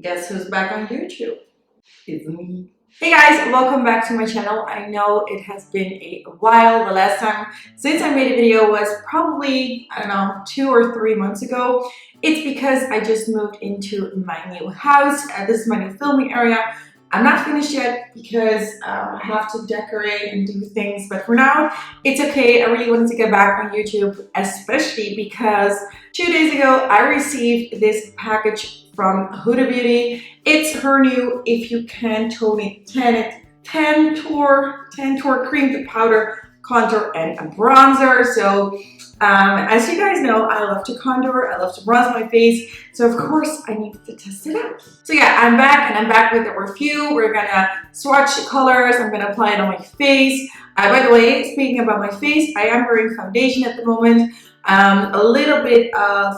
Guess who's back on YouTube? It's me. Hey guys, welcome back to my channel. I know it has been a while. The last time since I made a video was probably, I don't know, 2 or 3 months ago. It's because I just moved into my new house. This is my new filming area. I'm not finished yet because I have to decorate and do things, but for now, it's okay. I really wanted to get back on YouTube, especially because 2 days ago, I received this package from Huda Beauty. It's her new If You Can Tone It Tantour Cream to Powder Contour and a Bronzer. So as you guys know, I love to contour, I love to bronze my face, so of course I needed to test it out. So yeah, I'm back, and I'm back with a review. We're gonna swatch the colors, I'm gonna apply it on my face. By the way, speaking about my face, I am wearing foundation at the moment, a little bit of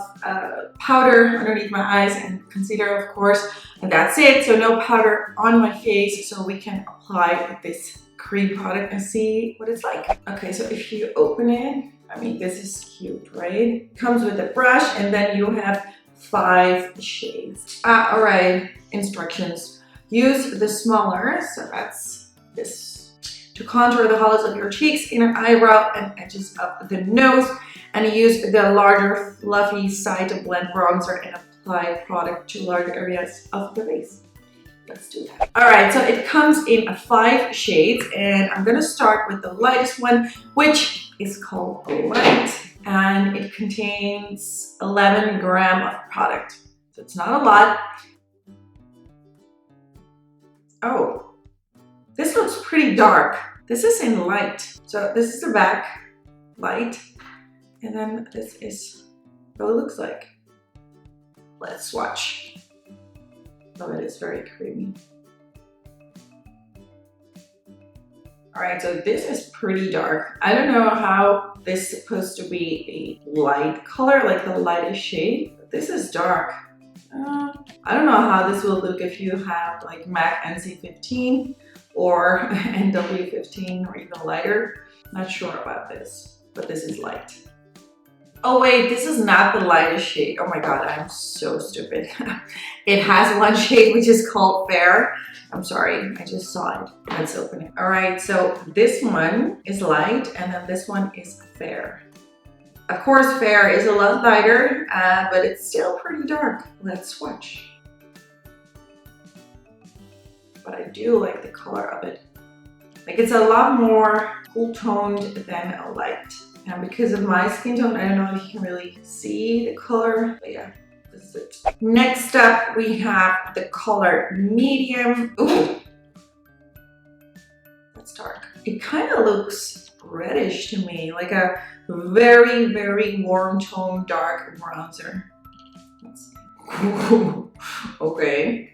powder underneath my eyes and concealer, of course, and that's it. So no powder on my face, so we can apply this cream product and see what it's like. Okay, so if you open it, I mean, this is cute, right? Comes with a brush, and then you have 5 shades. All right, instructions. Use the smaller, so that's this, to contour the hollows of your cheeks, inner eyebrow, and edges of the nose. And use the larger, fluffy side to blend bronzer and apply product to larger areas of the face. Let's do that. All right, so it comes in 5 shades, and I'm gonna start with the lightest one, which is called Light, and it contains 11 grams of product. So it's not a lot. Oh, this looks pretty dark. This is in Light. So this is the back, Light, and then this is what it looks like. Let's swatch. Oh, it is very creamy. All right, so this is pretty dark. I don't know how this is supposed to be a light color, like the lightest shade, but this is dark. I don't know how this will look if you have like MAC NC15 or NW15 or even lighter. Not sure about this, but this is light. Oh wait, this is not the lightest shade. Oh my god, I'm so stupid. It has 1 shade which is called Fair. I'm sorry, I just saw it. Let's open it. All right, so this one is light, and then this one is Fair. Of course, Fair is a lot lighter, but it's still pretty dark. Let's swatch. But I do like the color of it. Like, it's a lot more cool toned than a light. And because of my skin tone, I don't know if you can really see the color, but yeah, this is it. Next up, we have the color Medium. Ooh, that's dark. It kind of looks reddish to me, like a very, very warm tone dark bronzer. Let's see. Ooh, okay.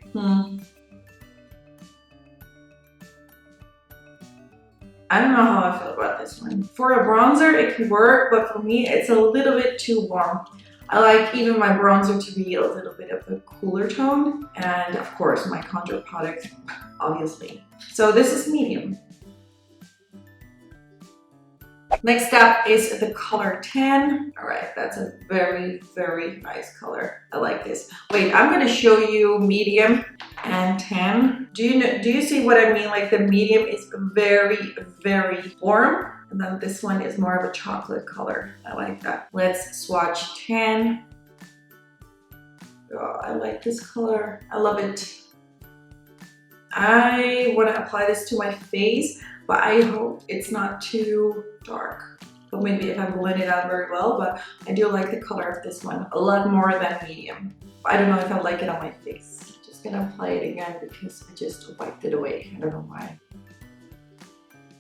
I don't know how I feel about this one. For a bronzer, it could work, but for me, it's a little bit too warm. I like even my bronzer to be a little bit of a cooler tone, and of course, my contour product, obviously. So this is Medium. Next up is the color Tan. All right, that's a very, very nice color. I like this. Wait, I'm gonna show you Medium and Tan. Do you see what I mean? Like, the medium is very, very warm, and then this one is more of a chocolate color. I like that. Let's swatch Tan. Oh, I like this color. I love it. I want to apply this to my face, but I hope it's not too dark. But maybe if I blend it out very well, but I do like the color of this one a lot more than Medium. I don't know if I like it on my face. Just gonna apply it again because I just wiped it away. I don't know why.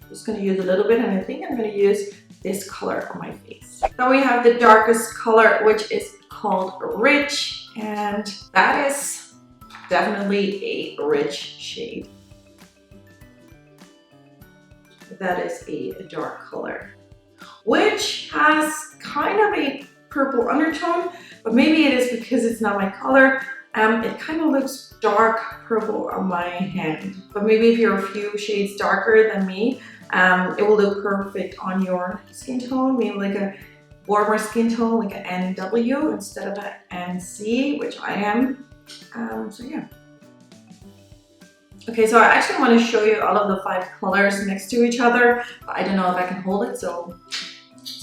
Just gonna use a little bit, and I think I'm gonna use this color on my face. Then we have the darkest color, which is called Rich, and that is definitely a rich shade. That is a dark color, which has kind of a purple undertone, but maybe it is because it's not my color. It kind of looks dark purple on my hand, but maybe if you're a few shades darker than me, it will look perfect on your skin tone, maybe like a warmer skin tone, like an NW instead of an NC, which I am. So yeah. Okay, so I actually want to show you all of the 5 colors next to each other, but I don't know if I can hold it, so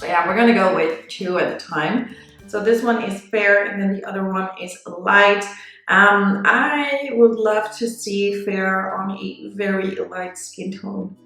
yeah, we're gonna go with 2 at a time. So this one is fair, and then the other one is light. I would love to see fair on a very light skin tone.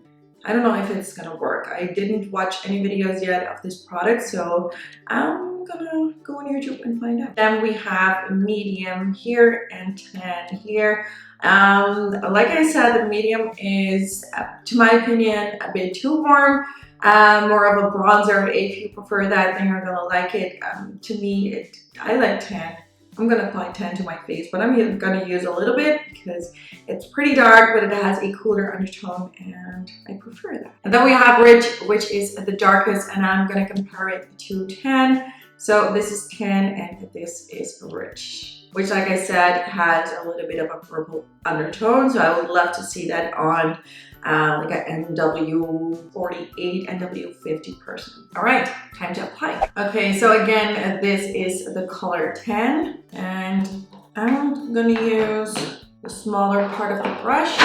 I don't know if it's gonna work. I didn't watch any videos yet of this product, so I'm gonna go on YouTube and find out. Then we have medium here and tan here. Like I said, the medium is, to my opinion, a bit too warm. More of a bronzer. If you prefer that, then you're gonna like it. To me, I like tan. I'm gonna apply tan to my face, but I'm gonna use a little bit because it's pretty dark, but it has a cooler undertone, and I prefer that. And then we have rich, which is the darkest, and I'm gonna compare it to tan. So this is tan, and this is rich, which, like I said, has a little bit of a purple undertone. So I would love to see that on like an NW48, NW50 person. All right, time to apply. Okay, so again, this is the color 10, and I'm gonna use the smaller part of the brush.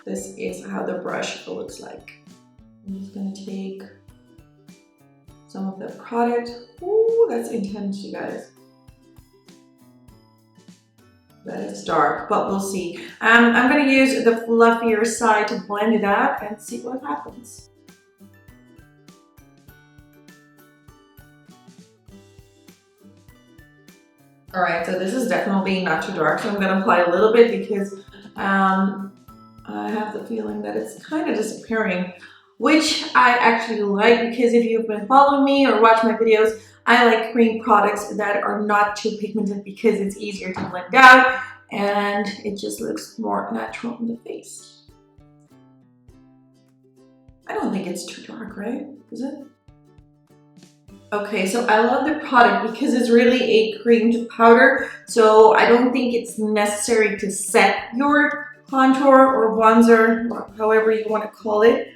This is how the brush looks like. I'm just gonna take some of the product. Ooh, that's intense, you guys. That is dark, but we'll see. I'm going to use the fluffier side to blend it out and see what happens. Alright, so this is definitely not too dark, so I'm going to apply a little bit because I have the feeling that it's kind of disappearing, which I actually like, because if you've been following me or watch my videos, I like cream products that are not too pigmented because it's easier to blend out and it just looks more natural in the face. I don't think it's too dark, right? Is it? Okay, so I love the product because it's really a creamed powder, so I don't think it's necessary to set your contour or bronzer, or however you want to call it.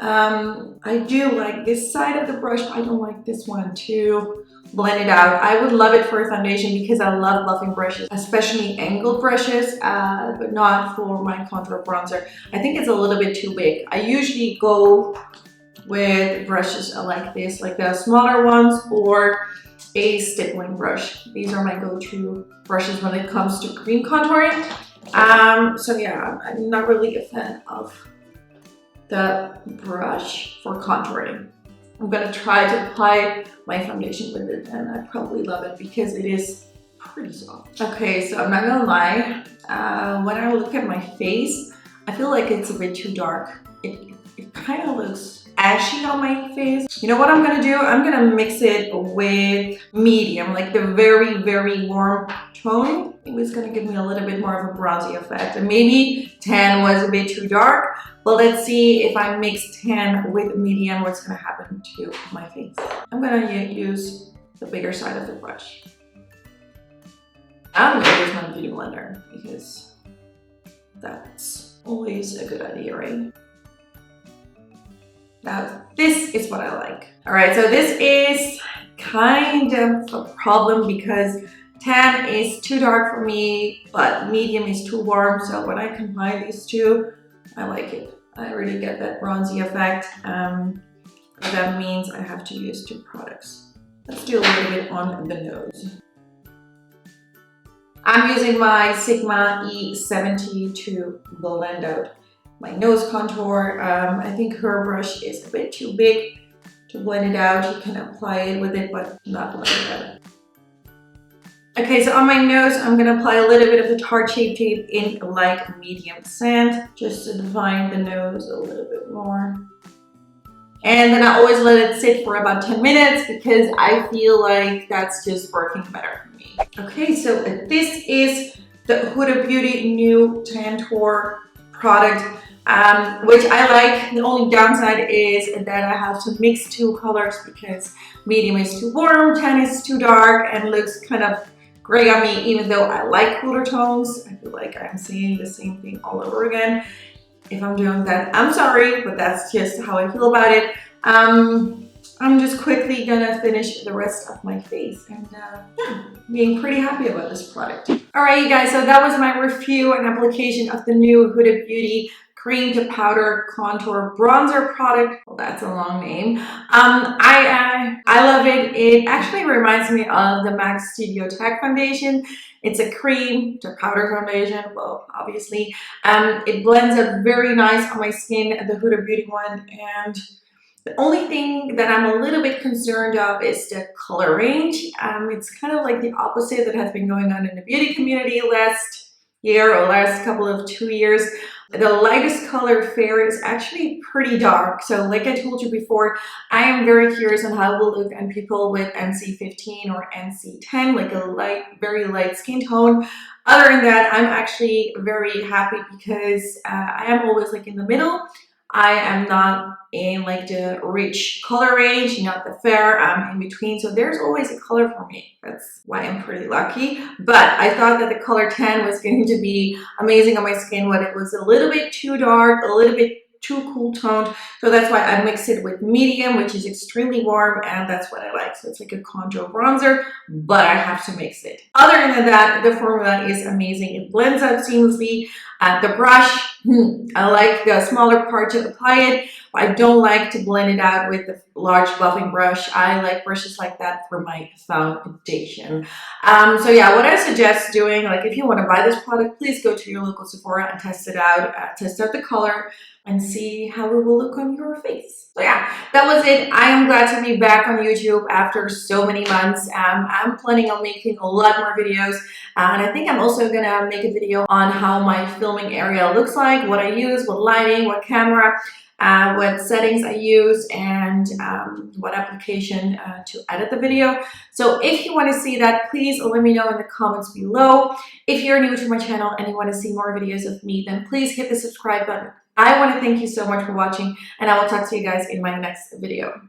I do like this side of the brush, but I don't like this one to blend it out. I would love it for a foundation because I love buffing brushes, especially angled brushes, but not for my contour bronzer. I think it's a little bit too big. I usually go with brushes like this, like the smaller ones, or a stippling brush. These are my go-to brushes when it comes to cream contouring. So yeah, I'm not really a fan of the brush for contouring. I'm gonna try to apply my foundation with it, and I probably love it because it is pretty soft. Okay, so I'm not gonna lie, when I look at my face, I feel like it's a bit too dark. It kind of looks ashy on my face. You know what I'm gonna do? I'm gonna mix it with medium, like the very, very warm tone. It was gonna give me a little bit more of a bronzy effect. And maybe tan was a bit too dark, but let's see if I mix tan with medium, what's gonna happen to my face. I'm gonna use the bigger side of the brush. I'm gonna use my beauty blender because that's always a good idea, right? Now, this is what I like. All right, so this is kind of a problem because tan is too dark for me, but medium is too warm. So when I combine these two, I like it. I really get that bronzy effect. That means I have to use 2 products. Let's do a little bit on the nose. I'm using my Sigma E70 to blend out my nose contour. I think her brush is a bit too big to blend it out. You can apply it with it, but not blend it out. Okay, so on my nose, I'm gonna apply a little bit of the Tarte Shape Tape in light medium sand, just to define the nose a little bit more. And then I always let it sit for about 10 minutes because I feel like that's just working better for me. Okay, so this is the Huda Beauty new Tantour product, which I like. The only downside is that I have to mix 2 colors because medium is too warm, tan is too dark, and looks kind of gray on me, even though I like cooler tones. I feel like I'm saying the same thing all over again. If I'm doing that, I'm sorry, but that's just how I feel about it. I'm just quickly gonna finish the rest of my face, and yeah, being pretty happy about this product. Alright you guys, so that was my review and application of the new Huda Beauty Cream to Powder Contour Bronzer product. Well, that's a long name. I love it. It actually reminds me of the MAC Studio Tech Foundation. It's a cream to powder foundation, well, obviously. It blends up very nice on my skin, the Huda Beauty one, and the only thing that I'm a little bit concerned of is the color range. It's kind of like the opposite that has been going on in the beauty community last year or last couple of 2 years. The lightest color fair is actually pretty dark. So like I told you before, I am very curious on how it will look on people with NC15 or NC10, like a light, very light skin tone. Other than that, I'm actually very happy because I am always like in the middle. I am not in like the rich color range, not the fair, I'm in between. So there's always a color for me. That's why I'm pretty lucky. But I thought that the color 10 was going to be amazing on my skin when it was a little bit too dark, a little bit too cool toned. So that's why I mixed it with medium, which is extremely warm, and that's what I like. So it's like a contour bronzer, but I have to mix it. Other than that, the formula is amazing. It blends out seamlessly. The brush, I like the smaller part to apply it. I don't like to blend it out with the large buffing brush. I like brushes like that for my foundation. So yeah, what I suggest doing, like if you want to buy this product, please go to your local Sephora and test it out. Test out the color and see how it will look on your face. So yeah, that was it. I am glad to be back on YouTube after so many months. I'm planning on making a lot more videos. And I think I'm also gonna make a video on how my filming area looks like, what I use, what lighting, what camera, what settings I use, and what application to edit the video. So if you want to see that, please let me know in the comments below. If you're new to my channel and you want to see more videos of me, then please hit the subscribe button. I want to thank you so much for watching, and I will talk to you guys in my next video.